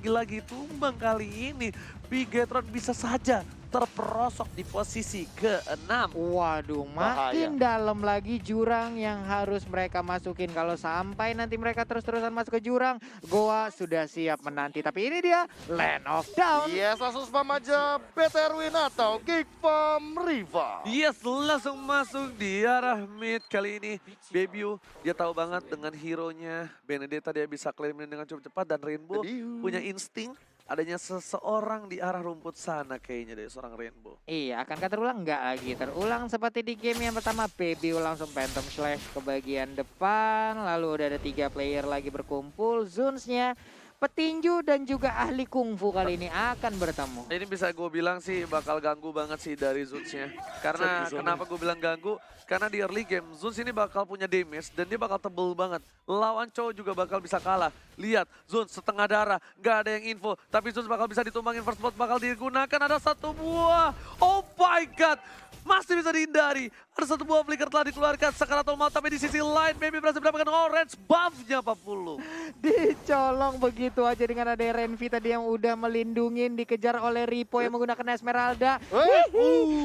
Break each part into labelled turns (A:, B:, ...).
A: lagi-lagi tumbang kali ini. Bigetron bisa saja terperosok di posisi ke-6.
B: Waduh, makin dalam lagi jurang yang harus mereka masukin. Kalau sampai nanti mereka terus-terusan masuk ke jurang, Goa sudah siap menanti. Tapi ini dia Land of Down.
C: Yes, langsung spam aja BTR Win atau Geek Farm Riva.
A: Yes, langsung masuk di arah mid kali ini. Bebiu, dia tahu banget dengan hero-nya. Benedetta dia bisa claim dengan cukup cepat dan Rainbow punya insting. Adanya seseorang di arah rumput sana kayaknya dari seorang Rainbow.
B: Iya, akankah terulang? Enggak lagi. Terulang seperti di game yang pertama. Bebiu langsung Phantom Slash ke bagian depan. Lalu udah ada 3 player lagi berkumpul. Zuns-nya, petinju dan juga ahli kungfu kali ini akan bertemu.
A: Ini bisa gue bilang sih bakal ganggu banget sih dari Zuns-nya. Karena kenapa gue bilang ganggu? Karena di early game Zuns ini bakal punya damage dan dia bakal tebel banget. Lawan cowok juga bakal bisa kalah. Lihat Zuns setengah darah, nggak ada yang info. Tapi Zuns bakal bisa ditumbangin, first blood bakal digunakan. Ada satu buah, oh my god. Masih bisa dihindari. Ada satu buah flicker telah dikeluarkan. Sakaratul maut, tapi di sisi lain Baby berhasil mendapatkan orange buff-nya 40.
B: Dicolong begitu aja dengan ada Renvi tadi yang udah melindungin, dikejar oleh Ripo yang menggunakan Esmeralda.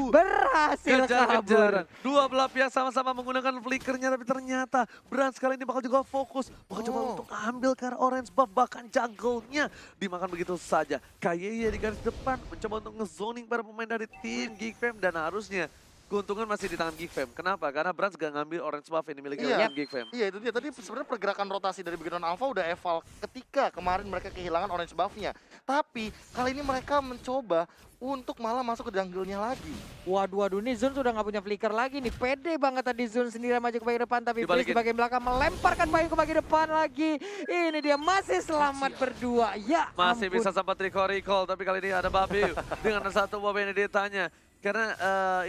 B: Berhasil kabur.
A: Kejar-kejaran. Dua belah pihak sama-sama menggunakan flickernya, tapi ternyata Brans kali ini bakal juga fokus. Bakal coba untuk ambil ke arah orange buff, bahkan jungle-nya dimakan begitu saja. Kayaknya di garis depan mencoba untuk ngezoning para pemain dari tim Geek Fam dan harusnya keuntungan masih di tangan Geek Fam. Kenapa? Karena Brans gak ngambil orange buff yang dimiliki oleh Geek Fam.
C: Iya itu dia, tadi sebenarnya pergerakan rotasi dari Bigetron Alpha udah eval ketika kemarin mereka kehilangan orange buff-nya. Tapi kali ini mereka mencoba untuk malah masuk ke jungle-nya lagi.
B: Waduh, ini Zun sudah nggak punya flicker lagi nih. Pede banget tadi Zun sendiri maju ke bagian depan, tapi Freeze di bagian belakang melemparkan Bayu ke bagian depan lagi. Ini dia masih selamat berdua. Ya
A: masih
B: ampun.
A: bisa sempat recall, tapi kali ini ada Babiu dengan satu buah Benedetta-nya. Karena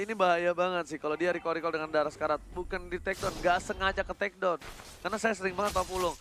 A: ini bahaya banget sih kalau dia recall dengan darah sekarat. Bukan di takedown, nggak sengaja ke takedown. Karena saya sering banget Pak Pulung.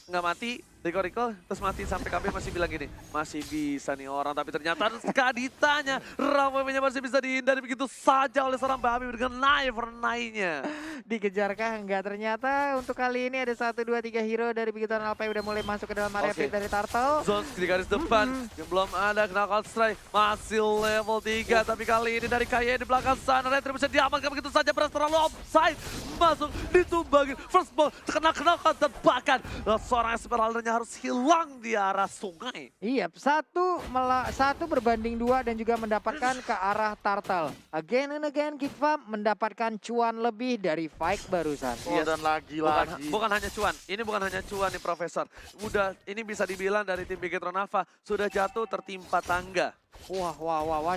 A: Nggak mati, recall, terus mati sampai KB masih bilang gini, masih bisa nih orang, tapi ternyata kaditanya Rafa-nya masih bisa dihindari begitu saja oleh seorang Babi dengan knife-nya.
B: Dikejarkah? Enggak, ternyata untuk kali ini ada 1, 2, 3 hero dari Bigetron Alpha yang udah mulai masuk ke dalam area pit dari Turtle.
A: Zones di garis depan, yang belum ada knockout strike, masih level 3, tapi kali ini dari Kaye di belakang sana, Retribution diamankan begitu saja, Beras terlalu offside, masuk, ditumbangin, first ball, terkena knockout, dan bahkan seorang Esmeralda-nya harus hilang di arah sungai.
B: Iya, satu berbanding 2 dan juga mendapatkan ke arah Turtle. Again and again, Geek Farm mendapatkan cuan lebih dari fight barusan.
C: Oh, dan lagi.
A: Bukan hanya cuan, ini bukan hanya cuan nih Profesor. Udah, ini bisa dibilang dari tim Bigetron Alpha sudah jatuh tertimpa tangga.
B: Wah,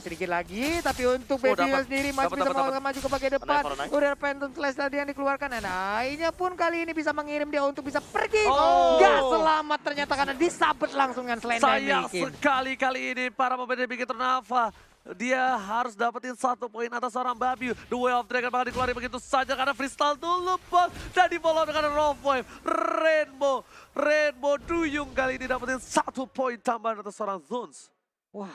B: sedikit lagi. Tapi untuk Bebiu sendiri masih bisa maju ke bagian depan. Udah Phantom Slash tadi yang dikeluarkan. Dan akhirnya pun kali ini bisa mengirim dia untuk bisa pergi. Gak selamat ternyata karena disabet langsung dengan Slender.
A: Sayang sekali kali ini para pemain dari Bigetron Alpha. Dia harus dapetin 1 poin atas seorang Babiu. The Way of Dragon bakal dikeluarin begitu saja karena freestyle dulu bos. Dan di follow dengan Rough Wave. Rainbow Duyung kali ini dapetin 1 poin tambahan atas seorang Zuns.
B: Wah,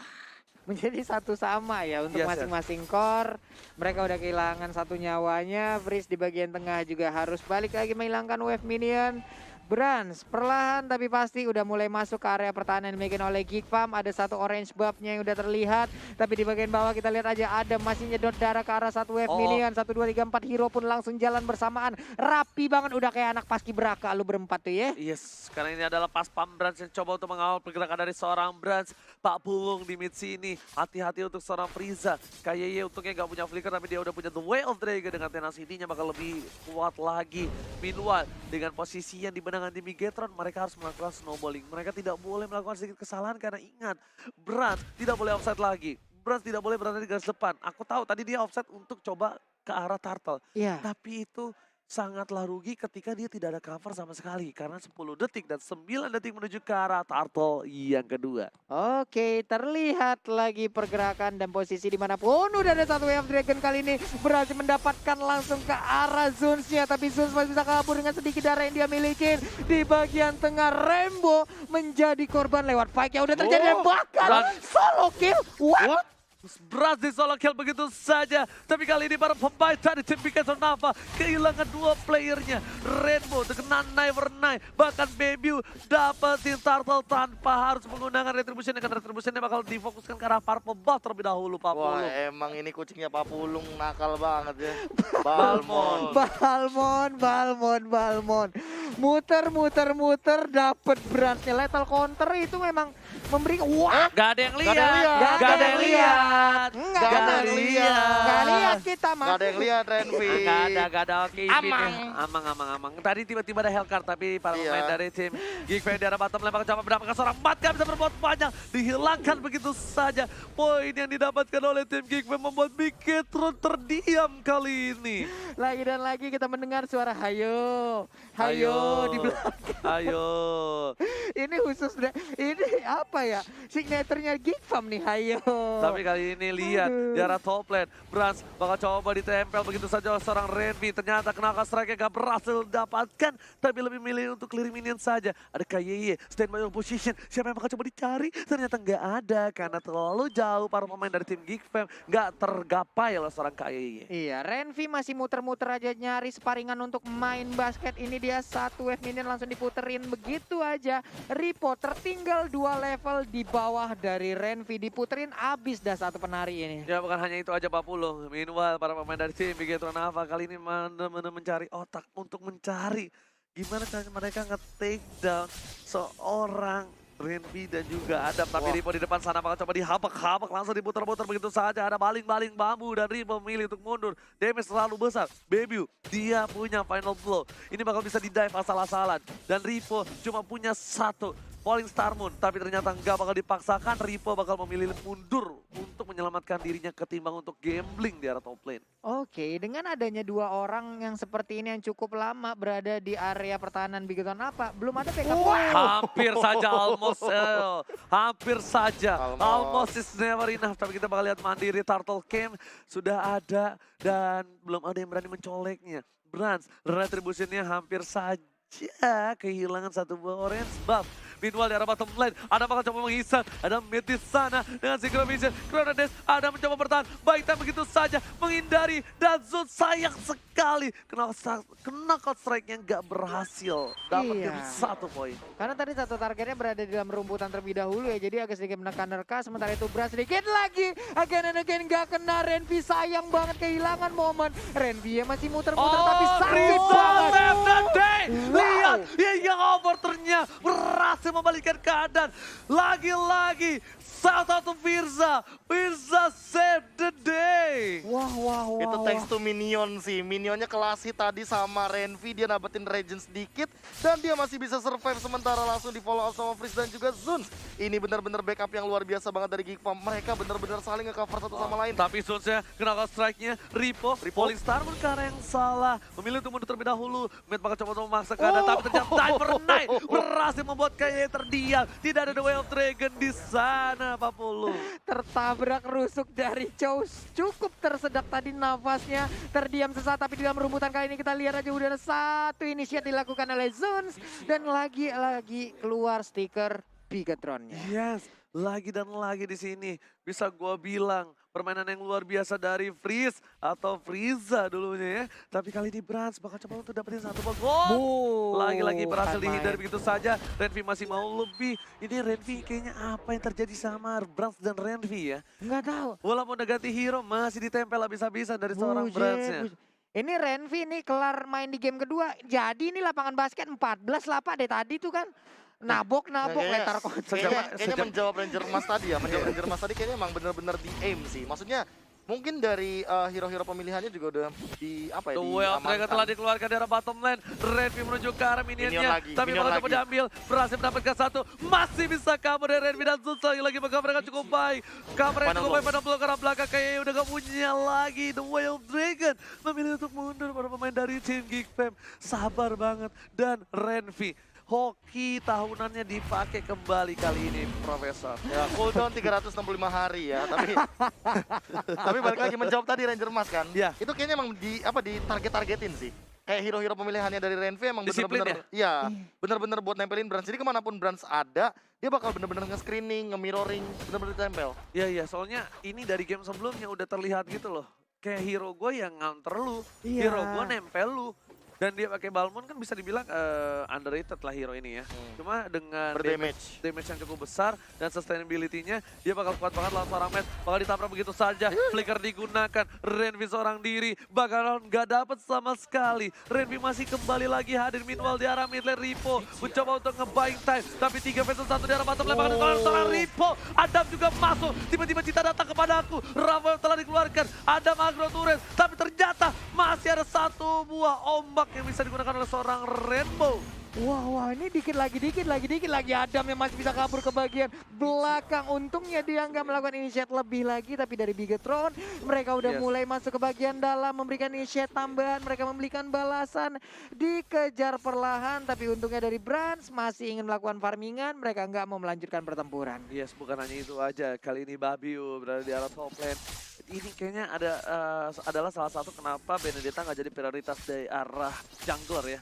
B: menjadi satu sama ya untuk masing-masing core. Mereka udah kehilangan 1 nyawanya. Freeze di bagian tengah juga harus balik lagi menghilangkan wave minion. Brans perlahan tapi pasti udah mulai masuk ke area pertahanan yang dimiliki oleh Geek Farm. Ada 1 orange buff-nya yang udah terlihat. Tapi di bagian bawah kita lihat aja ada masih nyedot darah ke arah 1 wave minion. 1, 2, 3, 4 hero pun langsung jalan bersamaan. Rapi banget, udah kayak anak paskibraka lu berempat tuh ya.
A: Yes, karena ini adalah pas pam Brans yang coba untuk mengawal pergerakan dari seorang Brans. Pak Pulung di mid sini, hati-hati untuk seorang Frieza. Kayaknya untungnya gak punya flicker tapi dia udah punya The Way of Dragon dengan tenacity-nya bakal lebih kuat lagi. Meanwhile, dengan posisi yang dibenangan di Bigetron, mereka harus melakukan snowballing. Mereka tidak boleh melakukan sedikit kesalahan karena ingat, Brans tidak boleh offside lagi. Brans tidak boleh berada di garis depan. Aku tahu tadi dia offside untuk coba ke arah Turtle.
B: Iya.
A: Tapi itu sangatlah rugi ketika dia tidak ada cover sama sekali. Karena 10 detik dan 9 detik menuju ke arah Turtle yang kedua.
B: Oke, terlihat lagi pergerakan dan posisi dimanapun. Udah ada 1 Wave Dragon kali ini berhasil mendapatkan langsung ke arah Zuns-nya. Tapi Zuns masih bisa kabur dengan sedikit darah yang dia miliki. Di bagian tengah Rainbow menjadi korban lewat fight yang udah terjadi. Dan bahkan solo kill. What?
A: Brans di solo kill begitu saja. Tapi kali ini para pemain dari tim Bigger Nava kehilangan 2 playernya. Rainbow terkena Never Night. Bahkan Bebu dapetin turtle tanpa harus menggunakan retribution. Karena retributionnya bakal difokuskan ke arah Purple Buff terlebih dahulu Pak
C: Wah,
A: Pulung.
C: emang ini kucingnya Pak Pulung nakal banget ya. Balmon.
B: Balmon. Muter dapet Bransnya. Lethal counter itu memang memberi wah.
A: Gak ada yang lihat.
C: Gak ada yang lihat.
B: Nggak
C: Gak ada
B: ada
C: yang lihat.
B: Nggak lihat kita mah.
C: Gak ada yang lihat Renvi.
A: Gak ada. Oke, Amang. Tadi tiba-tiba ada Hellcard, tapi para
C: Iya.
A: pemain dari tim Geek Fam di arah bottom lane bakal coba mendapatkan seorang Mat, gak bisa berbuat banyak. Dihilangkan begitu saja. Poin yang didapatkan oleh tim Geek Fam membuat Bigetron terdiam kali ini.
B: Lagi dan lagi kita mendengar suara hayo di belakang.
A: Ayo.
B: Ini khusus ini apa ya? Signaturenya Geek Fam nih hayo.
A: Tapi kali ini lihat di arah top lane. Brans bakal coba ditempel begitu saja seorang Renvi. Ternyata Knockout Strike gak berhasil dapatkan. Tapi lebih milih untuk clear minion saja. Ada KYY, stand by your position. Siapa yang bakal coba dicari? Ternyata nggak ada. Karena terlalu jauh para pemain dari tim Geek Fam nggak tergapai oleh seorang KYY.
B: Iya, Renvi masih muter-muter aja nyari sparingan untuk main basket. Ini dia satu wave minion langsung diputerin begitu aja. Ripo tertinggal 2 level di bawah dari Renvi. Diputerin abis dah satu penari ini.
A: Ya bukan hanya itu aja Pak Pulung. Meanwhile para pemain dari tim Bigetron Nava kali ini benar-benar mencari otak untuk mencari gimana caranya mereka nge-take down seorang Renvi dan juga Adam. Tapi
C: Wah.
A: Ripo di depan sana bakal coba dihabak-habak langsung diputar-putar begitu saja. Ada baling-baling bambu dan Ripo memilih untuk mundur. Damage terlalu besar. Bebu dia punya final blow. Ini bakal bisa di-dive asal-asalan. Dan Ripo cuma punya 1 Falling Star Moon, tapi ternyata nggak bakal dipaksakan. Ripo bakal memilih mundur untuk menyelamatkan dirinya ketimbang untuk gambling di arah top lane.
B: Oke, dengan adanya 2 orang yang seperti ini yang cukup lama berada di area pertahanan Bigetron apa? Belum ada backup.
A: Hampir saja almost, hampir saja.
C: Almost.
A: Almost is never enough. Tapi kita bakal lihat mandiri Turtle Camp sudah ada dan belum ada yang berani mencoleknya. Brans, retributionnya hampir saja kehilangan 1 buah orange buff. Meanwhile di arah bottom lane, ada bakal coba menghisap, ada mid di sana dengan Synchro Vision, Chronades, ada mencoba bertahan, baik time begitu saja, menghindari, dan Zul sayang sekali, kena knockout strike-nya nggak berhasil, dapetin
B: Iya.
A: 1 poin.
B: Karena tadi satu targetnya berada di dalam rumputan terlebih dahulu ya. Jadi agak sedikit menekan nerka. Sementara itu Bras sedikit lagi. Again and again gak kena. Renvi sayang banget kehilangan momen. Renvi ya masih muter-muter tapi sakit
A: Riza
B: banget.
A: save the day.
B: Wow.
A: Lihat, yang overturnya berhasil membalikkan keadaan. Lagi-lagi, shout out to Firza. Firza save the day.
B: Wah.
C: Itu thanks to minion sih. Minionnya kelasi tadi sama Renvi. Dia dapetin regen sedikit. Dan dia masih bisa survive sementara langsung di follow up sama Freeze dan juga Zuns. Ini benar-benar backup yang luar biasa banget dari Geek Fam. Mereka benar-benar saling nge-cover satu sama lain.
A: Tapi Zunsnya knockout strike-nya Ripo. Falling Star Moon karena yang salah. Memilih untuk mundur terlebih dahulu. Mid bakal coba memaksa keadaan. Tapi ternyata Diver Knight berhasil membuat kayaknya terdiam. Tidak ada The Way of Dragon di sana Pak Pulu.
B: Tertabrak rusuk dari Chow. Cukup tersedak tadi nafasnya. Terdiam sesaat tapi di dalam rumputan kali ini kita lihat aja udah ada 1 initiate dilakukan oleh Zuns. Dan lagi keluar stiker Bigetronnya.
A: Yes, lagi dan lagi di sini. Bisa gua bilang permainan yang luar biasa dari Freeze atau Frieza dulunya ya. Tapi kali ini Brans bakal coba untuk dapetin 1 gol. Lagi-lagi berhasil
B: Bukan
A: dihindar
B: main.
A: begitu saja. Renvi masih mau lebih. Ini Renvi kayaknya apa yang terjadi sama Brans dan Renvi ya.
B: Nggak tahu.
A: Walaupun udah ganti hero masih ditempel habis-habisan dari seorang
B: Bujet,
A: Bransnya.
B: bujet. Ini Renvi nih kelar main di game kedua. Jadi ini lapangan basket 14 lah Pak deh tadi tuh kan. Nabok letar konsep.
C: Kayaknya menjawab Ranger Mas tadi ya. Menjawab Ranger Mas tadi kayaknya emang benar-benar di aim sih. Maksudnya mungkin dari hero-hero pemilihannya juga udah di apa
A: The
C: ya,
A: Way of Dragon
C: diamankan.
A: telah dikeluarkan dari arah bottom lane. Renvi menuju ke arah minionnya.
C: Minion lagi,
A: Tapi
C: minion
A: bakal coba
C: lagi.
A: diambil. Berhasil mendapatkan 1. Masih bisa cover dari Renvi dan Zuns lagi cover mereka cukup baik. Cover yang
C: Final
A: cukup
C: blow.
A: baik pada belakang ke arah belakang. Kayaknya udah gak punya lagi. The Way of Dragon memilih untuk mundur para pemain dari tim Geek Fam. Sabar banget. Dan Renvi. Hoki tahunannya dipakai kembali kali ini, Profesor.
C: Ya, cooldown 365 hari ya, tapi balik lagi menjawab tadi Ranger Mas kan.
A: Ya.
C: Itu kayaknya emang di target-targetin sih. kayak hero-hero pemilihannya dari Renvi emang
A: Disiplin
C: bener-bener iya, bener-bener buat nempelin Brands. Jadi kemanapun Brands ada, dia bakal bener-bener nge-screening, nge-mirroring, bener-bener ditempel.
A: Iya, iya, soalnya ini dari game sebelumnya udah terlihat gitu loh. Kayak hero gue yang nganter lu,
B: Iya.
A: hero gue nempel lu. Dan dia pakai Balmond kan bisa dibilang underrated lah hero ini ya. Cuma dengan
C: Berdamage.
A: damage yang cukup besar dan sustainability-nya dia bakal kuat banget lawan seorang match. Bakal ditabrak begitu saja. Flicker digunakan. Renvi seorang diri bakalan nggak dapet sama sekali. Renvi masih kembali lagi hadir meanwhile di arah mid lane. Ripo mencoba untuk nge-buying time. Tapi 3 versus 1 di arah bottom lane. Bakal ditolak seorang Ripo. Adam juga masuk. Tiba-tiba Cita datang kepada aku. Rafael telah dikeluarkan. Adam agro turret. Tapi ternyata masih ada satu buah ombak yang bisa digunakan oleh seorang Rainbow.
B: Wah, ini dikit lagi Adam yang masih bisa kabur ke bagian belakang. Untungnya dia nggak melakukan initiate lebih lagi, tapi dari Bigetron mereka udah mulai masuk ke bagian dalam, memberikan initiate tambahan, mereka memberikan balasan, dikejar perlahan, tapi untungnya dari Brands masih ingin melakukan farmingan, mereka nggak mau melanjutkan pertempuran.
A: Yes, bukan hanya itu aja. Kali ini Babiu berada di arah top lane. Ini kayaknya adalah salah satu kenapa Benedetta nggak jadi prioritas dari arah jungler ya.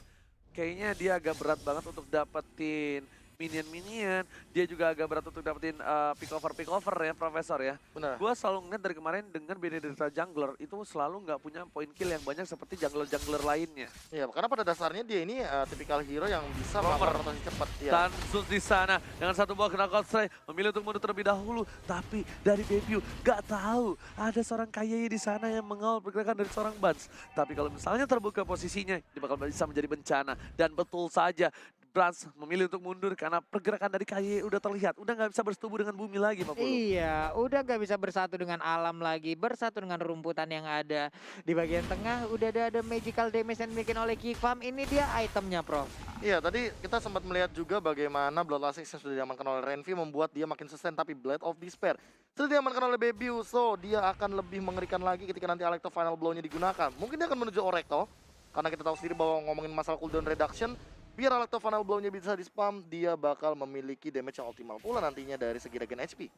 A: Kayaknya dia agak berat banget untuk dapetin minion-minion. Dia juga agak berat untuk dapetin pick over ya, Profesor ya.
C: Benar.
A: Gue selalu ngeliat dari kemarin dengan Benedetta jungler itu selalu nggak punya point kill yang banyak seperti jungler-jungler lainnya.
C: Iya, karena pada dasarnya dia ini tipikal hero yang bisa melakukan rotasi cepat. Iya.
A: Dan Zeus di sana dengan satu buah knockout strike memilih untuk mundur terlebih dahulu. Tapi dari Babiu gak tahu ada seorang Kaye di sana yang mengawal pergerakan dari seorang Bans. Tapi kalau misalnya terbuka posisinya, dia bakal bisa menjadi bencana. Dan betul saja, Brands memilih untuk mundur karena pergerakan dari Kaye udah terlihat. Udah nggak bisa bersetubuh dengan bumi lagi, Pak Pulu.
B: Iya, udah nggak bisa bersatu dengan alam lagi, bersatu dengan rumputan yang ada. Di bagian tengah udah ada magical damage yang dibikin oleh Kick Farm. Ini dia itemnya, Prof.
C: Iya, tadi kita sempat melihat juga bagaimana Bloodlust X yang sudah diamankan oleh Renvi membuat dia makin sustain, tapi Blade of Despair sudah diamankan oleh Babiu, so dia akan lebih mengerikan lagi ketika nanti Alecto Final Blow-nya digunakan. Mungkin dia akan menuju Orecto, karena kita tahu sendiri bahwa ngomongin masalah cooldown reduction, biar Alecto Final Blow-nya bisa di-spam, dia bakal memiliki damage yang optimal pula nantinya dari segi regen HP.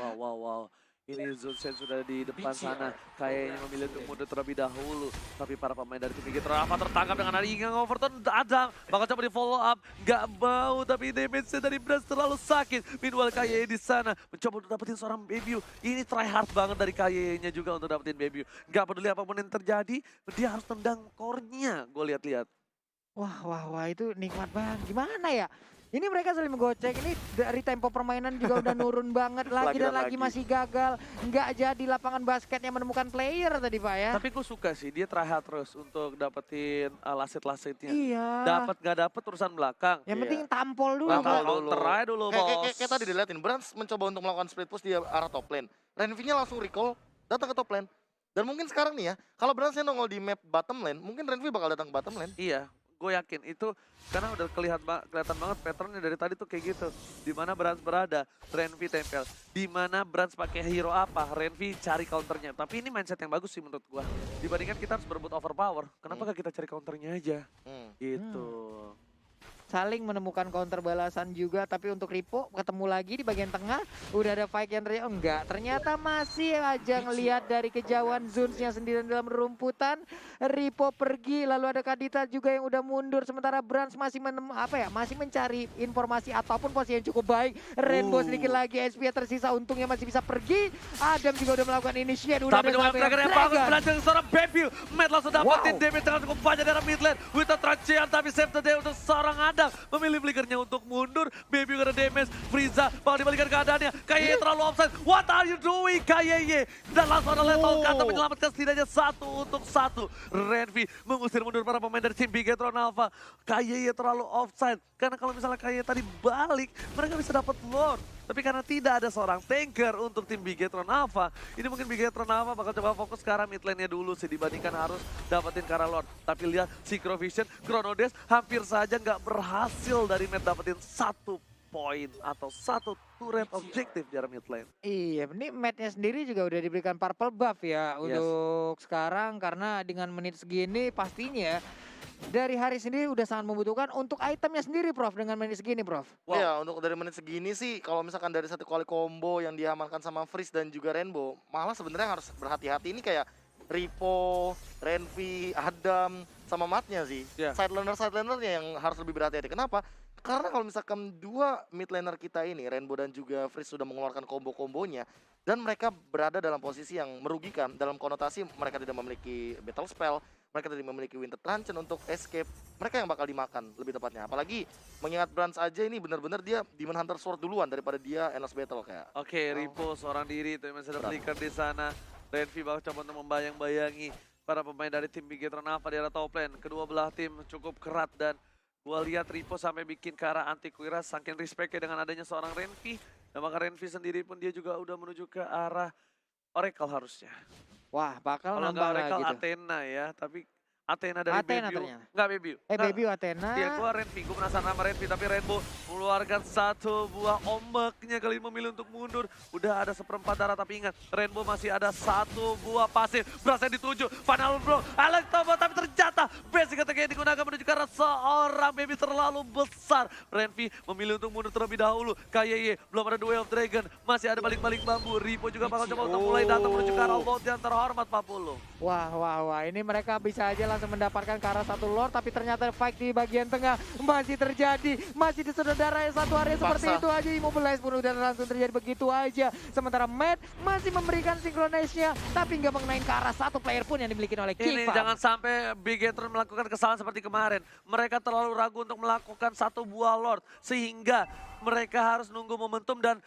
A: Wow. Ini Zunsen sudah di depan sana. Kayaknya memilih untuk mundur terlebih dahulu. Tapi para pemain dari tim Bigetron Alpha tertangkap dengan ada Ingang Overton. Adam bakal coba di follow up. Gak mau, tapi damage-nya dari Brands terlalu sakit. Meanwhile Kaye di sana mencoba untuk dapetin seorang Babiu. Ini try hard banget dari Kaye-nya juga untuk dapetin Babiu. Gak peduli apapun yang terjadi, dia harus tendang core-nya. Gue lihat-lihat.
B: Wah, itu nikmat banget. Gimana ya? Ini mereka saling menggocek, ini dari tempo permainan juga udah nurun banget lagi dan lagi masih gagal. Nggak jadi lapangan basketnya menemukan player tadi Pak ya.
A: Tapi gue suka sih, dia try hard terus untuk dapetin lasit-lasitnya.
B: Iya.
A: Dapat gak dapet urusan belakang.
B: Yang penting tampol dulu.
A: Tampol
B: Pak.
A: dulu. Try dulu, bos.
C: Kayak tadi dilihatin, Brands mencoba untuk melakukan split push di arah top lane. Renvi-nya langsung recall, datang ke top lane. Dan mungkin sekarang nih ya, kalau Brands-nya nongol di map bottom lane, mungkin Renvi bakal datang ke bottom lane.
A: Iya, gue yakin itu karena udah kelihatan banget patternnya dari tadi tuh kayak gitu. Di mana Brands berada, Renvi tempel. Di mana Brands pakai hero apa, Renvi cari counternya. Tapi ini mindset yang bagus sih menurut gue. Dibandingkan kita harus berebut overpower, kenapa gak kita cari counternya aja? Gitu.
B: Saling menemukan counter balasan juga, tapi untuk Ripo ketemu lagi di bagian tengah udah ada fight yang terjadi. Enggak, ternyata masih aja ngelihat dari kejauhan Zuns-nya sendirian dalam rumputan. Ripo pergi, lalu ada Kadita juga yang udah mundur, sementara Brands masih masih mencari informasi ataupun posisi yang cukup baik. Rainbow sedikit lagi, SP tersisa, untungnya masih bisa pergi. Adam juga udah melakukan initiate, udah
A: tapi dengan Dragon yang bagus berhasil seorang Babiu. Matt langsung dapetin damage dengan cukup banyak dari mid lane. With a transition, tapi save the day untuk seorang Adam. Memilih flickernya untuk mundur. Babiu kena damage. Frieza bakal dibalikan keadaannya. Kaye terlalu offside. What are you doing Kaye? Dan langsung ada lethal kata menyelamatkan setidaknya 1 untuk 1. Renvi mengusir mundur para pemain dari tim Bigetron Alpha. Kaye terlalu offside. Karena kalau misalnya Kaye tadi balik, mereka bisa dapat Lord. Tapi karena tidak ada seorang tanker untuk tim Bigetron Alpha, ini mungkin Bigetron Alpha bakal coba fokus ke arah mid lane-nya dulu sih dibandingkan harus dapetin ke arah Lord. Tapi lihat Synchrovision, Chronodes hampir saja nggak berhasil dari Matt dapetin 1 poin atau 1 turret objektif di arah mid lane.
B: Iya, ini Matt-nya sendiri juga udah diberikan purple buff ya untuk sekarang, karena dengan menit segini pastinya dari hari sendiri udah sangat membutuhkan untuk itemnya sendiri Prof, dengan menit segini Prof.
C: Iya, untuk dari menit segini sih kalau misalkan dari satu kali combo yang diamankan sama Freeze dan juga Rainbow, malah sebenarnya harus berhati-hati. Ini kayak Ripo, Renvi, Adam, sama Matnya sih.
A: Iya.
C: Side lanernya yang harus lebih berhati-hati. Kenapa? Karena kalau misalkan dua mid laner kita ini, Rainbow dan juga Freeze sudah mengeluarkan combo-kombonya, dan mereka berada dalam posisi yang merugikan, dalam konotasi mereka tidak memiliki battle spell, mereka tidak memiliki winter truncheon untuk escape, mereka yang bakal dimakan lebih tepatnya. Apalagi mengingat Brands aja ini benar-benar dia Demon Hunter Sword duluan daripada dia Endless Battle kayak.
A: Oke, Ripo seorang diri itu masih ada flicker di sana. Renvi bakal coba untuk membayang-bayangi para pemain dari tim Bigetron Alpha di arah top lane. Kedua belah tim cukup kerat dan gua lihat Ripo sampai bikin ke arah anti Quira saking respect-nya dengan adanya seorang Renvi. Dan maka Renvi sendiri pun dia juga udah menuju ke arah Oracle harusnya.
B: Wah, bakal
A: Kalau nggak
B: nambah
A: Oracle
B: lagi tuh.
A: Athena ya, tapi Athena dari
B: Athena
A: Bebiu.
B: ternyata.
A: Nggak Bebiu.
B: Baby Athena.
A: Iya, gua Renvi, gua penasaran sama Renvi, tapi Rainbow mengeluarkan satu buah ombaknya kali ini memilih untuk mundur. Udah ada seperempat darah, tapi ingat, Rainbow masih ada satu buah pasif. Berhasil dituju, final blow, Electable, tapi ternyata basic attack yang digunakan menuju ke arah seorang baby terlalu besar. Renvi memilih untuk mundur terlebih dahulu. KYY, belum ada Duel of Dragon, masih ada balik-balik bambu. Ripo juga bakal coba untuk mulai datang menuju ke arah Lord yang terhormat, Pak Pulung.
B: Wah, ini mereka bisa aja langsung mendapatkan ke arah satu Lord, tapi ternyata fight di bagian tengah masih terjadi, masih disaudaranya satu area seperti
C: Paksa.
B: itu aja. Immobilize pun udah langsung terjadi begitu aja. Sementara Matt masih memberikan synchronize-nya, tapi nggak mengenai ke arah satu player pun yang dimiliki oleh
A: Ini
B: Kickfam.
A: jangan sampai Bigetron melakukan kesalahan seperti kemarin. Mereka terlalu ragu untuk melakukan satu buah Lord, sehingga mereka harus nunggu momentum dan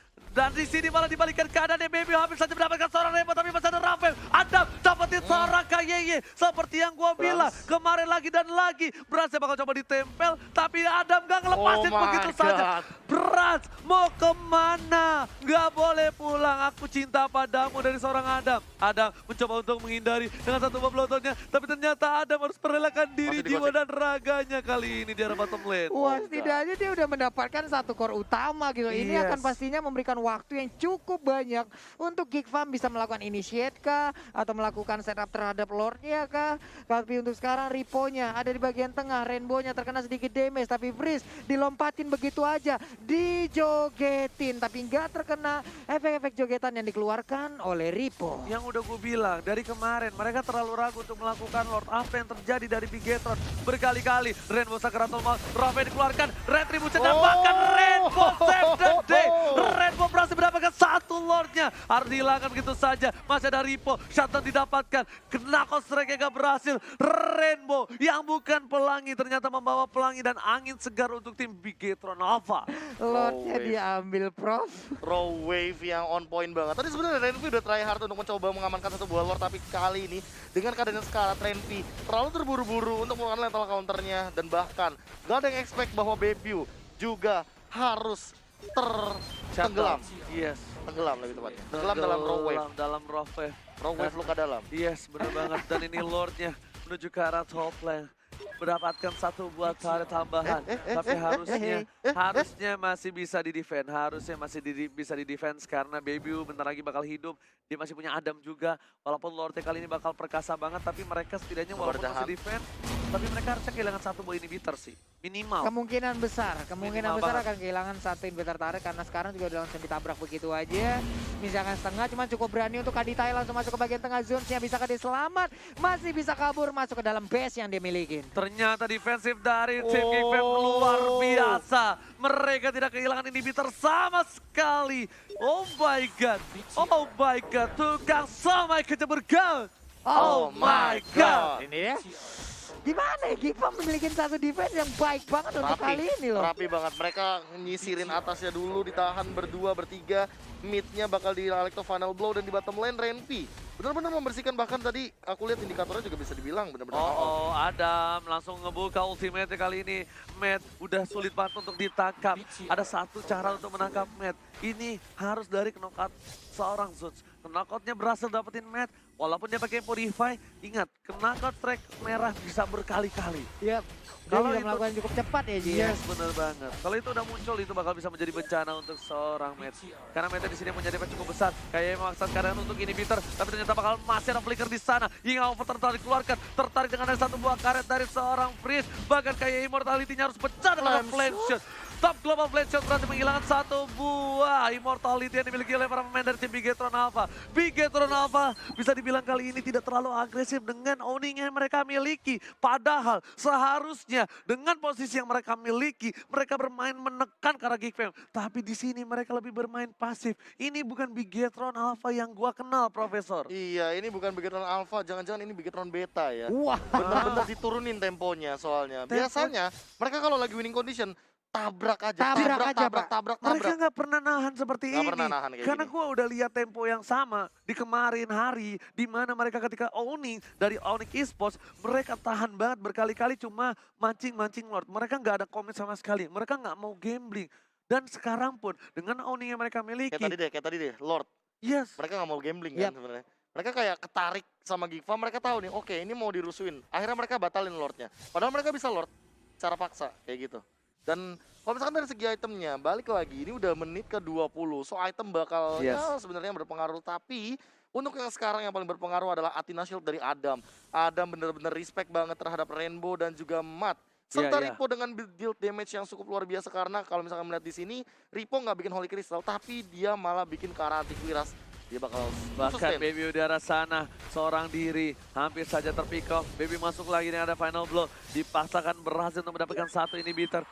A: di sini malah dibalikan keadaannya. Baby hampir saja mendapatkan seorang Rainbow, tapi masih ada Rafael. Adam dapetin seorang KYY. Seperti yang gua bilang kemarin lagi dan lagi. Brans bakal coba ditempel, tapi Adam gak ngelepasin
C: Oh my
A: begitu saja.
C: God.
A: Brans mau kemana? Gak boleh pulang. Aku cinta padamu dari seorang Adam. Adam mencoba untuk menghindari dengan satu buah blotonnya, tapi ternyata Adam harus merelakan diri,
C: Masih
A: jiwa
C: digosip.
A: dan raganya kali ini di arah bottom lane.
B: Wah, setidaknya dia udah mendapatkan satu core utama gitu. Ini
A: Yes.
B: akan pastinya memberikan waktu yang cukup banyak untuk Geekfam bisa melakukan initiate kah, atau melakukan setup terhadap Lordnya kah. Tapi untuk sekarang Ripo-nya ada di bagian tengah, Rainbow-nya terkena sedikit damage, tapi Freeze dilompatin begitu aja, dijogetin, tapi nggak terkena efek-efek jogetan yang dikeluarkan oleh Ripo.
A: Yang udah gue bilang, dari kemarin mereka terlalu ragu untuk melakukan Lord. Apa yang terjadi dari Bigetron berkali-kali. Rainbow Sakaratul Maut, Rafael dikeluarkan, Retribution dan bahkan Rainbow save the day. Rainbow berhasil mendapatkan satu Lordnya. Harus dihilangkan begitu saja. Masih ada Ripo, shutdown didapatkan. Kena strike yang gak berhasil. Rainbow yang bukan pelangi ternyata membawa pelangi dan angin segar untuk tim Bigetron Alpha.
B: Lordnya
C: wave.
B: diambil, Prof.
C: Raw wave yang on point banget. Tadi sebenarnya Renvi udah try hard untuk mencoba mengamankan satu buah Lord, tapi kali ini dengan keadaan yang sekarat Renvi terlalu terburu-buru untuk melakukan lethal counternya, dan bahkan gak ada yang expect bahwa Bebiu juga harus tenggelam.
A: Yes.
C: Tenggelam lebih tepatnya. Tenggelam dalam raw wave.
A: Dalam raw wave.
C: Raw wave luka dalam.
A: Yes, benar banget. Dan ini Lordnya menuju ke arah top lane. Mendapatkan satu buat turret tambahan. Tapi harusnya masih bisa di-defend. Harusnya masih bisa di-defense karena Bebiu bentar lagi bakal hidup. Dia masih punya Adam juga. Walaupun Lordnya kali ini bakal perkasa banget, tapi mereka setidaknya walaupun
C: Bertahan.
A: masih defend, tapi mereka harusnya kehilangan satu buah inhibitor sih. Minimal.
B: Kemungkinan besar
A: Minimal
B: besar
A: banget.
B: akan kehilangan satu inhibitor tarik karena sekarang juga udah langsung ditabrak begitu aja. Misalkan setengah, cuman cukup berani untuk Kaditai langsung masuk ke bagian tengah zones-nya. Bisakah dia selamat? Masih bisa kabur masuk ke dalam base yang dia miliki.
A: Ternyata defensif dari tim Geekfam luar biasa. Mereka tidak kehilangan inhibitor sama sekali. Oh my god. Oh my god. Tukang samai kecebur gout. Oh my god.
B: Ini ya. Gimana ya, Geekfam memiliki satu defense yang baik banget untuk kali ini loh.
C: Rapi banget. Mereka nyisirin atasnya dulu, ditahan berdua, bertiga. Mid-nya bakal di Electro Final Blow, dan di bottom lane Renvi benar-benar membersihkan. Bahkan tadi aku lihat indikatornya juga bisa dibilang benar-benar
A: Oh, Adam langsung ngebuka ultimate kali ini. Matt udah sulit banget untuk ditangkap. Ada satu cara untuk menangkap Matt. Ini harus dari knockout seorang Zuns. Knockoutnya berhasil dapetin Matt. Walaupun dia pakai Purify, ingat, knockout track merah bisa berkali-kali.
B: Yap.
A: Kalau
B: Kalau
A: itu-
B: melakukan cukup cepat ya Ji.
A: Yes, bener banget. Kalau itu udah muncul, itu bakal bisa menjadi bencana untuk seorang Matt. Karena Matt di sini punya damage cukup besar. Kayaknya memaksa keadaan untuk inhibitor, tapi ternyata bakal masih ada flicker di sana. Hingga over tertarik keluarkan, tertarik dengan ada satu buah karet dari seorang Freeze. Bahkan kayak immortality-nya harus pecah dengan
C: Flame
A: flame shot. Top Global Blade Shot berhasil menghilangkan satu buah immortality yang dimiliki oleh para pemain dari tim Bigetron Alpha. Bigetron Alpha bisa dibilang kali ini tidak terlalu agresif dengan owning yang mereka miliki. Padahal seharusnya dengan posisi yang mereka miliki, mereka bermain menekan ke arah Geek Fam. Tapi di sini mereka lebih bermain pasif. Ini bukan Bigetron Alpha yang gua kenal, Profesor.
C: Iya, ini bukan Bigetron Alpha, jangan-jangan ini Bigetron Beta ya.
B: Wah,
C: Bener-bener diturunin temponya soalnya. Biasanya mereka kalau lagi winning condition, tabrak aja, tabrak.
A: Mereka nggak pernah nahan seperti
C: Nggak
A: ini.
C: pernah nahan kayak
A: Karena
C: gini.
A: gua udah lihat tempo yang sama di kemarin hari, di mana mereka ketika owning dari Onyx Esports, mereka tahan banget berkali-kali cuma mancing Lord. Mereka nggak ada komit sama sekali. Mereka nggak mau gambling. Dan sekarang pun dengan owning yang mereka miliki,
C: Kayak tadi deh, Lord.
A: yes,
C: Mereka nggak mau gambling
B: Yap.
C: kan sebenarnya. Mereka kayak ketarik sama Giva, mereka tahu nih, oke ini mau dirusuin. Akhirnya mereka batalin Lordnya. Padahal mereka bisa Lord secara paksa kayak gitu. Dan kalau misalkan dari segi itemnya, balik lagi, ini udah menit ke-20. So item bakal
A: Yes.
C: ya sebenarnya berpengaruh. Tapi untuk yang sekarang yang paling berpengaruh adalah Athena Shield dari Adam. Adam bener-bener respect banget terhadap Rainbow dan juga Matt. Serta
A: Iya.
C: Ripo dengan build damage yang cukup luar biasa karena kalau misalkan melihat di sini, Ripo nggak bikin Holy Crystal, tapi dia malah bikin ke arah antivirus. Dia bakal
A: bahkan
C: sustain.
A: Baby udara sana seorang diri hampir saja terpick off. Baby masuk lagi nih, ada final blow, dipaksakan berhasil untuk mendapatkan satu inhibitor.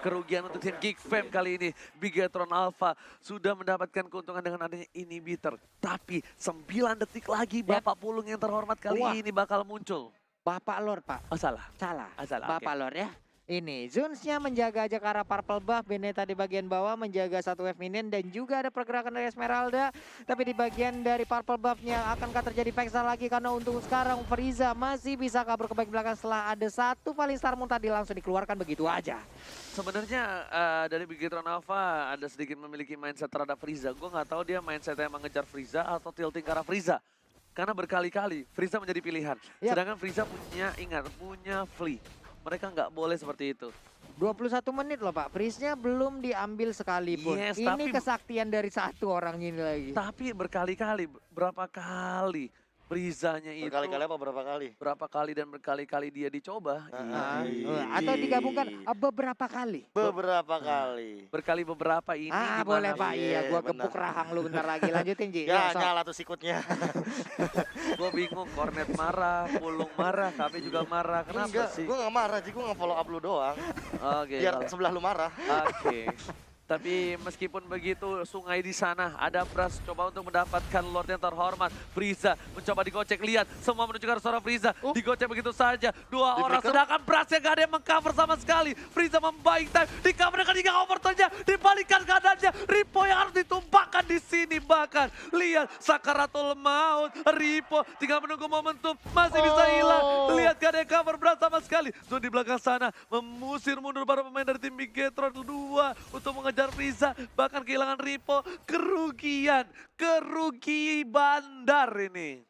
A: Kerugian untuk tim Geek Fam kali ini. Bigetron Alpha sudah mendapatkan keuntungan dengan adanya inhibitor. Tapi 9 detik lagi Bapak Pulung yang terhormat kali
B: Wah.
A: ini bakal muncul.
B: Bapak Lord, Pak.
A: Oh salah.
B: Salah.
A: Salah,
B: Bapak
A: oke.
B: Lord ya. Ini Zuns-nya menjaga aja ke arah purple buff, Beneta di bagian bawah menjaga satu wave minion dan juga ada pergerakan dari Esmeralda. Tapi di bagian dari purple buff-nya akankah terjadi peksa lagi karena untuk sekarang Frieza masih bisa kabur ke bagian belakang setelah ada satu Falling Star Moon tadi langsung dikeluarkan begitu aja.
A: Sebenarnya dari Bigetron Alpha ada sedikit memiliki mindset terhadap Frieza. Gue nggak tahu dia mindsetnya mengejar Frieza atau tilting ke arah Frieza. Karena berkali-kali Frieza menjadi pilihan.
B: Yap.
A: Sedangkan Frieza punya Flea. Mereka nggak boleh seperti itu.
B: 21 menit loh Pak, freeze-nya belum diambil sekalipun.
A: Yes,
B: Ini
A: tapi-
B: kesaktian dari satu orang ini lagi.
A: Tapi berkali-kali, berapa kali Friezanya itu.
C: Berkali-kali apa berapa kali?
A: Berapa kali dan berkali-kali dia dicoba.
B: Ah,
C: Ih.
B: atau digabungkan beberapa kali.
C: Beberapa kali.
A: Berkali beberapa ini
B: Ah
A: gimana,
B: boleh Pak,
A: Bi?
B: iya gua
C: Benar.
B: gebuk rahang lu bentar lagi. Lanjutin Ji.
C: Ya,
B: sok.
C: nyala tuh sikutnya.
A: Gue bingung, Cornet marah, Pulung marah, kami juga marah. Kenapa
C: Enggak,
A: sih?
C: gue gak marah, Ji. Gue gak follow up lu doang.
A: Oke.
C: Biar sebelah lu marah.
A: Oke. Tapi meskipun begitu, sungai di sana ada Bras coba untuk mendapatkan Lord yang terhormat. Frieza mencoba digocek, lihat semua menuju ke arah seorang Frieza. Digocek begitu saja. Dua
C: Di
A: orang,
C: flicker.
A: sedangkan Bras yang gak ada yang mengcover sama sekali. Frieza membaik time, di cover dengan hingga overtone-nya, dibalikkan keadaannya. Ripo yang harus ditumpahkan di sini bahkan. Lihat sakaratul maut, Ripo tinggal menunggu momentum, masih bisa hilang. Lihat gak ada yang cover Bras sama sekali. Zone di belakang sana mengusir mundur para pemain dari tim Bigetron 2 untuk mengejar Frieza, bahkan kehilangan Ripo, kerugi bandar ini.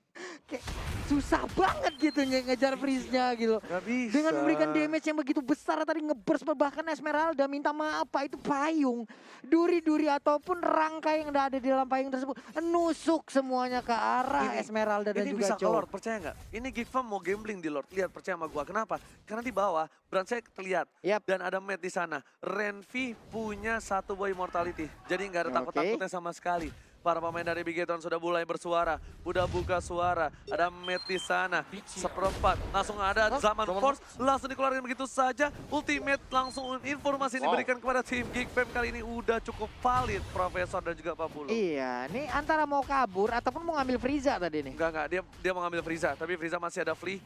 B: Kayak susah banget gitu ngejar freeze-nya gitu.
A: Gak bisa.
B: Dengan memberikan damage yang begitu besar tadi ngeburst bahkan Esmeralda minta maaf Pak, itu payung. Duri-duri ataupun rangkai yang ada di dalam payung tersebut nusuk semuanya ke arah Esmeralda dan
A: ini
B: juga
A: bisa ke
B: Joe.
A: Lord, percaya nggak? Ini Gigfam mau gambling di Lord, lihat percaya sama gua. Kenapa? Karena di bawah brand saya terlihat
B: Yap.
A: dan ada Matt di sana. Renvi punya satu buah immortality, jadi nggak ada
B: Oke.
A: takut-takutnya sama sekali. Para pemain dari Bigetron sudah mulai bersuara, udah buka suara. Ada Matt di sana, seperempat. Langsung ada Zaman Force, langsung dikeluarkan begitu saja. Ultimate langsung informasi diberikan kepada tim Gigfam kali ini udah cukup valid, Profesor dan juga Pak Pulu.
B: Iya, ini antara mau kabur ataupun mau ngambil Frieza tadi nih.
A: Enggak, dia mau ngambil Frieza, tapi Frieza masih ada Flea.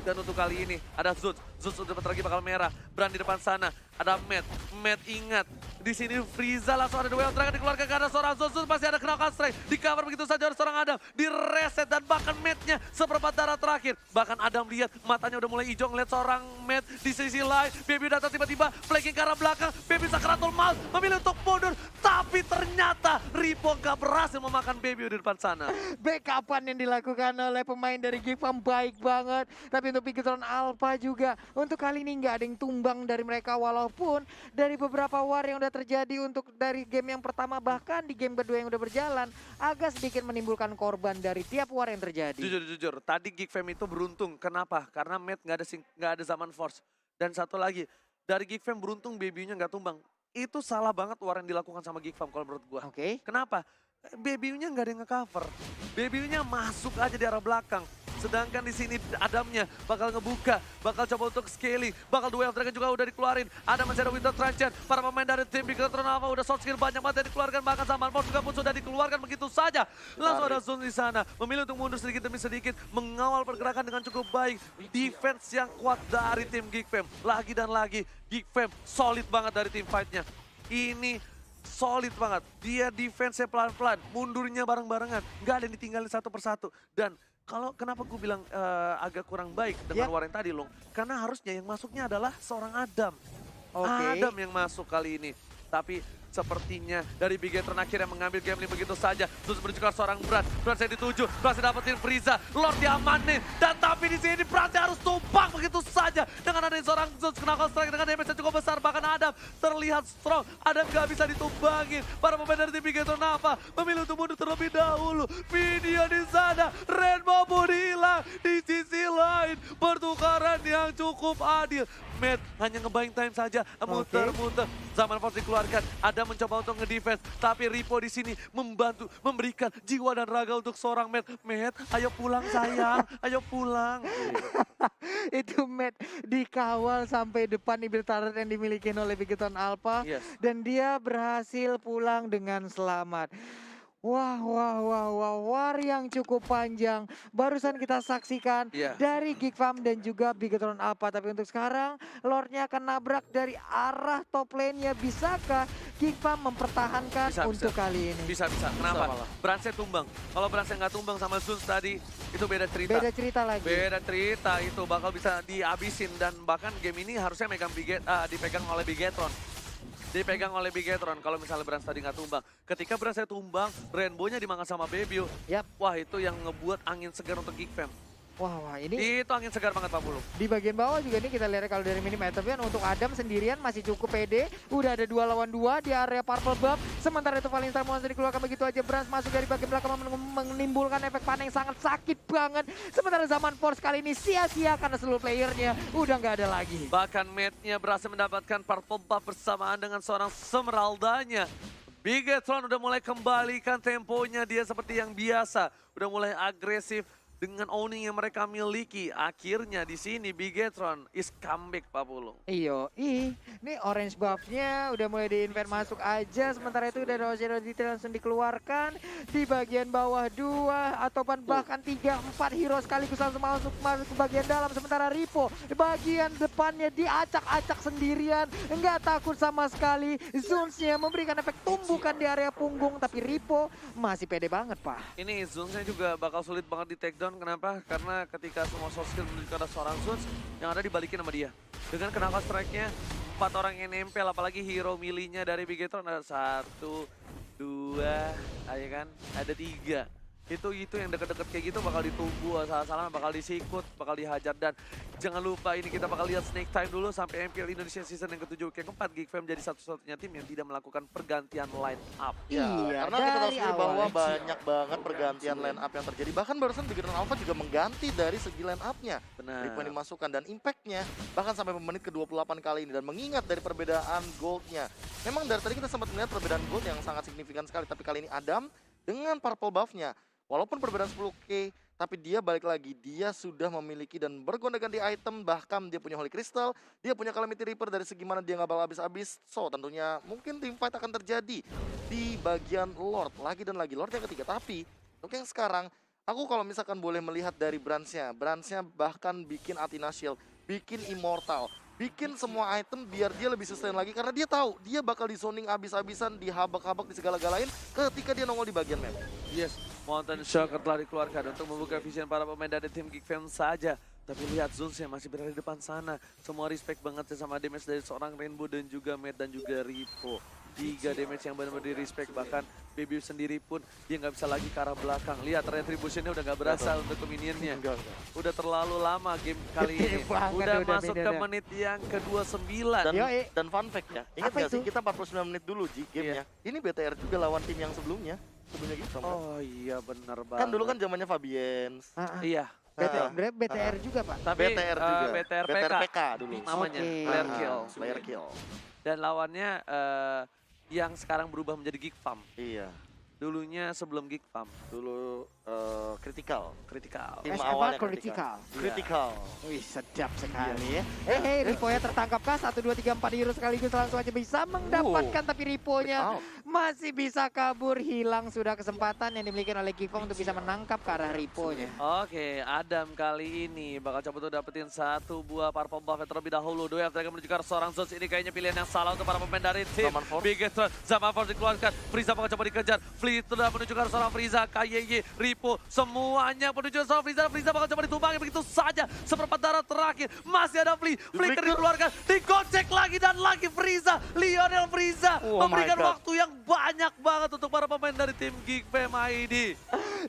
A: Dan untuk kali ini ada Zuz udah bentar lagi bakal merah. Bran di depan sana, ada Matt ingat. Di sini Frieza langsung ada duel dragon dikeluarkan ke arah seorang Zuz pasti ada knockout strike. Di cover begitu saja oleh seorang Adam, di reset dan bahkan Matt-nya seperempat darah terakhir. Bahkan Adam lihat matanya udah mulai hijau ngeliat seorang Matt di sisi lain. Baby datang tiba-tiba flanking ke arah belakang. Baby sakaratul maut memilih untuk mundur, tapi ternyata Ripo gak berhasil memakan Baby di depan sana.
B: Backupan yang dilakukan oleh pemain dari Gifam baik banget. Tapi untuk Bigetron Alpha juga untuk kali ini nggak ada yang tumbang dari mereka, walaupun dari beberapa war yang udah terjadi untuk dari game yang pertama bahkan di game kedua yang udah berjalan agak sedikit menimbulkan korban dari tiap war yang terjadi.
A: Jujur, tadi Geek Fam itu beruntung. Kenapa? Karena Matt nggak ada Zaman Force. Dan satu lagi, dari Geek Fam beruntung Baby-nya nggak tumbang. Itu salah banget war yang dilakukan sama Geek Fam kalau menurut gua.
B: Oke.
A: Kenapa? Baby-nya nggak ada yang nge-cover. Baby-nya masuk aja di arah belakang. Sedangkan di sini Adamnya bakal ngebuka, bakal coba untuk scaling, bakal duel Dragon juga udah dikeluarin. Ada masih ada Winter Tranchen, para pemain dari tim Bigetron Alpha udah short skill banyak banget yang dikeluarkan, bahkan Zaman Force juga pun sudah dikeluarkan begitu saja. Langsung ada Zone di sana, memilih untuk mundur sedikit demi sedikit, mengawal pergerakan dengan cukup baik. Defense yang kuat dari tim Geek Fam. Lagi dan lagi, Geek Fam solid banget dari tim fight-nya. Ini solid banget, dia defense-nya pelan-pelan, mundurnya bareng-barengan, nggak ada yang ditinggalin satu persatu. Dan kenapa gue bilang agak kurang baik dengan war yang tadi, Long? Karena harusnya yang masuknya adalah seorang Adam. Adam yang masuk kali ini. Tapi sepertinya dari Bigetron akhirnya mengambil game ini begitu saja. Terus menunjukkan seorang Brans. Brans yang dituju. Brans yang dapetin Frieza. Lord diamanin. Dan tapi di sini Brans harus tumpang begitu saja. Dengan ada seorang Zeus knuckle strike dengan damage yang cukup besar. Bahkan Adam terlihat strong. Adam gak bisa ditumbangin. Para pemain dari tim Bigetron Alpha memilih untuk mundur terlebih dahulu. Video di sana. Rainbow pun hilang. Di sisi lain pertukaran yang cukup adil. Matt hanya nge-buying time saja. Muter-muter. Zaman Force dikeluarkan. Ada mencoba untuk nge-defense, tapi Ripo di sini membantu, memberikan jiwa dan raga untuk seorang Matt. Matt, ayo pulang sayang, ayo pulang.
B: Itu Matt dikawal sampai depan ibil turret yang dimiliki oleh Bigetron Alpha. Dan dia berhasil pulang dengan selamat. Wah, war yang cukup panjang. Barusan kita saksikan dari Geek Fam dan juga Bigetron Alpha. Tapi untuk sekarang, Lordnya akan nabrak dari arah top lane-nya. Bisakah Geek Fam mempertahankan untuk kali ini?
A: Bisa. Kenapa? Bransnya tumbang. Kalau Bransnya nggak tumbang sama Zeus tadi, itu beda cerita.
B: Beda cerita lagi.
A: Beda cerita, itu bakal bisa dihabisin. Dan bahkan game ini harusnya dipegang oleh Bigetron. Dipegang oleh Bigetron kalau misalnya Brans tadi nggak tumbang. Ketika Bransnya tumbang, Rainbow-nya dimakan sama Bebio. Wah, itu yang ngebuat angin segar untuk Geek Fam.
B: Wah, ini
A: itu angin segar banget Pak Pulung.
B: Di bagian bawah juga nih kita lihat kalau dari minimap ya, untuk Adam sendirian masih cukup pede. Udah ada 2 lawan 2 di area purple buff. Sementara itu Valinstar Monster dikeluarkan begitu aja. Brans masuk dari bagian belakang menimbulkan efek panah yang sangat sakit banget. Sementara Zaman Force kali ini sia-sia karena seluruh playernya udah nggak ada lagi.
A: Bahkan Matt-nya berhasil mendapatkan purple buff bersamaan dengan seorang Smeraldanya. Bigetron udah mulai kembalikan temponya, dia seperti yang biasa. Udah mulai agresif. Dengan owning yang mereka miliki, akhirnya di sini Bigetron is comeback Pak Pulung.
B: Ini orange buff-nya udah mulai di-invert masuk aja. Sementara itu udah Zero Detail langsung dikeluarkan. Di bagian bawah 2 atau bahkan 3-4 hero sekaligus langsung masuk ke bagian dalam. Sementara Ripo di bagian depannya diacak-acak sendirian. Nggak takut sama sekali. Zuns-nya memberikan efek tumbukan di area punggung. Tapi Ripo masih pede banget Pak.
A: Ini Zuns-nya juga bakal sulit banget di take down. Kenapa? Karena ketika semua soft skill menunjukkan ada seorang Zuns yang ada dibalikin sama dia. Dengan kenapa strike-nya 4 orang yang nempel, apalagi hero milinya dari Bigetron ada 1, 2, ayo kan, ada 3. Itu yang deket-deket kayak gitu bakal ditunggu, salah-salah bakal disikut, bakal dihajar. Dan jangan lupa ini kita bakal lihat Snake Time dulu sampai MPL Indonesia season yang ke-7 ke keempat. Geek Fam jadi satu-satunya tim yang tidak melakukan pergantian line up.
C: Karena kita tahu sendiri bahwa banyak banget pergantian line up yang terjadi. Bahkan barusan Bigetron Alpha juga mengganti dari segi line up-nya. Dari pemain dimasukkan dan impact-nya bahkan sampai menit ke-28 kali ini. Dan mengingat dari perbedaan gold-nya. Memang dari tadi kita sempat melihat perbedaan gold yang sangat signifikan sekali. Tapi kali ini Adam dengan purple buff-nya. Walaupun perbedaan 10k, tapi dia balik lagi. Dia sudah memiliki dan bergonda-ganti item. Bahkan dia punya Holy Crystal, dia punya Calamity Reaper. Dari segi mana dia nggak bakal habis-habis. So tentunya mungkin team fight akan terjadi di bagian Lord. Lagi dan lagi Lord yang ketiga. Tapi untuk yang sekarang, aku kalau misalkan boleh melihat dari Bransnya bahkan bikin Athena Shield, bikin Immortal, bikin semua item biar dia lebih sustain lagi. Karena dia tahu dia bakal di zoning abis-abisan, dihabak-habak, di segala-galain ketika dia nongol di bagian map.
A: Mountain Shocker telah dikeluarkan untuk membuka vision para pemain dari tim Geek Fam saja. Tapi lihat Zuns yang masih berada di depan sana. Semua respect banget ya sama damage dari seorang Rainbow dan juga Matt dan juga Ripo. 3 damage yang benar-benar di respect. Bahkan Baby sendiri pun dia nggak bisa lagi ke arah belakang. Lihat retributionnya udah nggak berasa untuk ke minionnya. Udah terlalu lama game kali ini. Udah masuk ke menit yang ke-29.
C: Dan fun fact ya, ingat gak sih kita 49 menit dulu gamenya. Ini BTR juga lawan tim yang sebelumnya. Sebelumnya gitu.
A: Oh iya benar banget.
C: Kan dulu kan zamannya Fabiens.
A: Iya.
B: BTR juga Pak.
A: Tapi
C: BTR juga.
A: BTR
C: BTR
A: PK
C: PK dulu.
A: namanya,
B: Oke.
A: player kill.
C: Player kill.
A: Dan lawannya yang sekarang berubah menjadi Geek Farm.
C: Iya.
A: Dulunya sebelum Geek Farm,
C: Dulu critical.
A: kritikal.
C: Tim
B: SFA
C: awalnya
B: critical.
C: Critical.
B: Wih, sedap sekali ya. Ripo-nya tertangkapkah? 1, 2, 3, 4 hero sekaligus langsung aja bisa mendapatkan. Tapi Ripo-nya
C: Out.
B: masih bisa kabur. Hilang sudah kesempatan yang dimiliki oleh Gifong untuk bisa menangkap ke arah Ripo-nya.
A: Oke, Adam kali ini bakal coba tuh dapetin satu buah purple buff terlebih dahulu. Dua yang menuju ke arah seorang Zones. Ini kayaknya pilihan yang salah untuk para pemain dari tim
C: Zaman Force.
A: Bigetron. Zaman Force dikeluarkan. Frieza bakal coba dikejar. Fleet sudah menuju ke arah seorang Frieza. KYY, Ripo, semuanya menuju ke seorang Frieza. Frieza bakal coba ditumbangi begitu saja. Seperempat darah terakhir. Masih ada Flicker dikeluarkan. Digocek lagi dan lagi Frieza. Lionel Frieza
C: Oh my
A: memberikan
C: God.
A: waktu yang banyak banget untuk para pemain dari tim Geek Fam ID.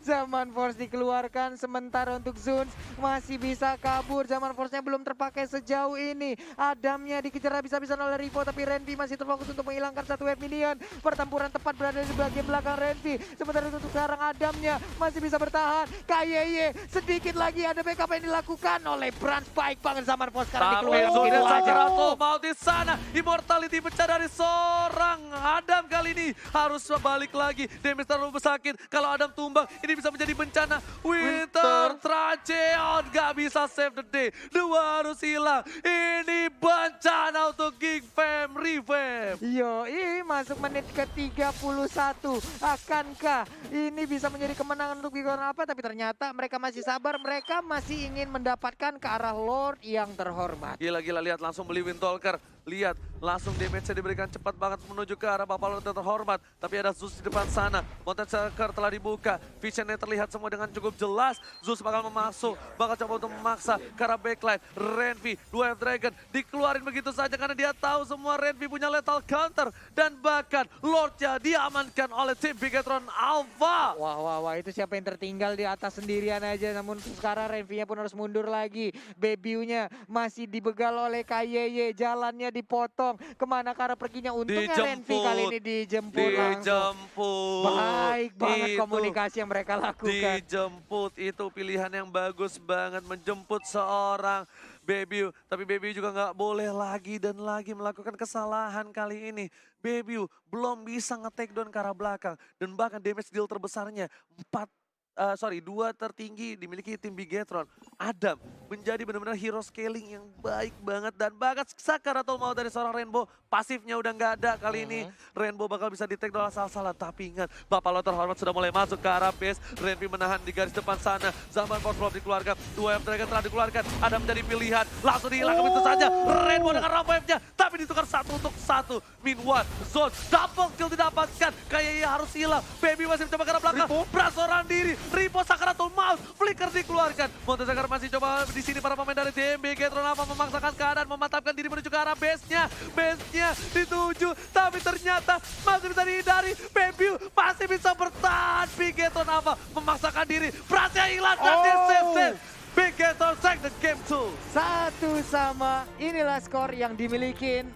B: Zaman Force dikeluarkan, sementara untuk Zuns masih bisa kabur. Zaman Force-nya belum terpakai sejauh ini. Adamnya dikejar habis-habisan oleh Ripo, tapi Renvi masih terfokus untuk menghilangkan satu wave minion. Pertempuran tepat berada di bagian belakang Renvi. Sementara itu untuk sekarang Adamnya masih bisa bertahan. KYY sedikit lagi ada backup yang dilakukan oleh Brand. Baik banget Zaman Force sekarang
A: Tapi
B: dikeluarkan.
A: Zul
B: Begitu
A: dan
B: aja.
A: Sakarato mau di sana. Immortality pecah dari seorang Adam kali ini. Harus balik lagi. Damage terlalu sakit. Kalau Adam tumbang, ini bisa menjadi bencana. Winter Tracheon gak bisa save the day. Dua harus hilang. Ini bencana untuk Geek Fam Revamp.
B: Yoi, masuk menit ke-31. Akankah ini bisa menjadi kemenangan untuk Bigon apa? Tapi ternyata mereka masih sabar. Mereka masih ingin mendapatkan ke arah Lord yang terhormat.
A: Gila-gila, lihat langsung beli Windtalker. Lihat, langsung damage-nya diberikan cepat banget menuju ke arah Bapak Lord yang terhormat. Tapi ada Zeus di depan sana. Mountain Circle telah dibuka. Vision-nya terlihat semua dengan cukup jelas. Zeus bakal memasuk, bakal coba untuk memaksa ke arah backline. Renvi, Dwarf Dragon dikeluarin begitu saja karena dia tahu semua Renvi punya lethal counter. Dan bahkan Lordnya diamankan oleh tim Bigetron Alpha.
B: Wah, itu siapa yang tertinggal di atas sendirian aja. Namun sekarang Renvi-nya pun harus mundur lagi. Bebiu-nya masih dibegal oleh KYY. Jalannya dipotong. Kemana ke arah perginya? Untungnya Renvi kali ini dijemput langsung.
A: Dijemput.
B: Baik banget
A: Itu.
B: komunikasi yang mereka lakukan.
A: Dijemput, itu pilihan yang bagus banget menjemput seorang Bebiu. Tapi Bebiu juga nggak boleh lagi dan lagi melakukan kesalahan kali ini. Bebiu belum bisa nge-take down ke arah belakang. Dan bahkan damage deal terbesarnya 2 tertinggi dimiliki tim Bigetron. Adam menjadi benar-benar hero scaling yang baik banget. Dan bahkan Sakaratul mau dari seorang Rainbow. Pasifnya udah nggak ada kali ini. Rainbow bakal bisa di-take down asal-asalan. Tapi ingat, Bapak Lord terhormat sudah mulai masuk ke arah base. Renvi menahan di garis depan sana. Zaman Force belum dikeluarkan. Dua Dragon telah dikeluarkan. Adam menjadi pilihan. Langsung dihilangkan begitu saja. Rainbow dengan ramp wave-nya. Tapi ditukar 1 untuk 1. Meanwhile, Zone double kill didapatkan. Kayaknya harus hilang. Baby masih mencoba ke arah belakang. Beras seorang diri. Ripo Sakaratul Mouse. Flicker dikeluarkan. Montezakar masih coba di sini para pemain dari tim Bigetron Alpha memaksakan keadaan. Memantapkan diri menuju ke arah base-nya. Base-nya dituju. Tapi ternyata masih bisa dihindari. Baby masih bisa bertahan. Bigetron Alpha memaksakan diri. Berasnya hilang dan di-save. Bigetron take the game 2.
B: 1-1. Inilah skor yang dimiliki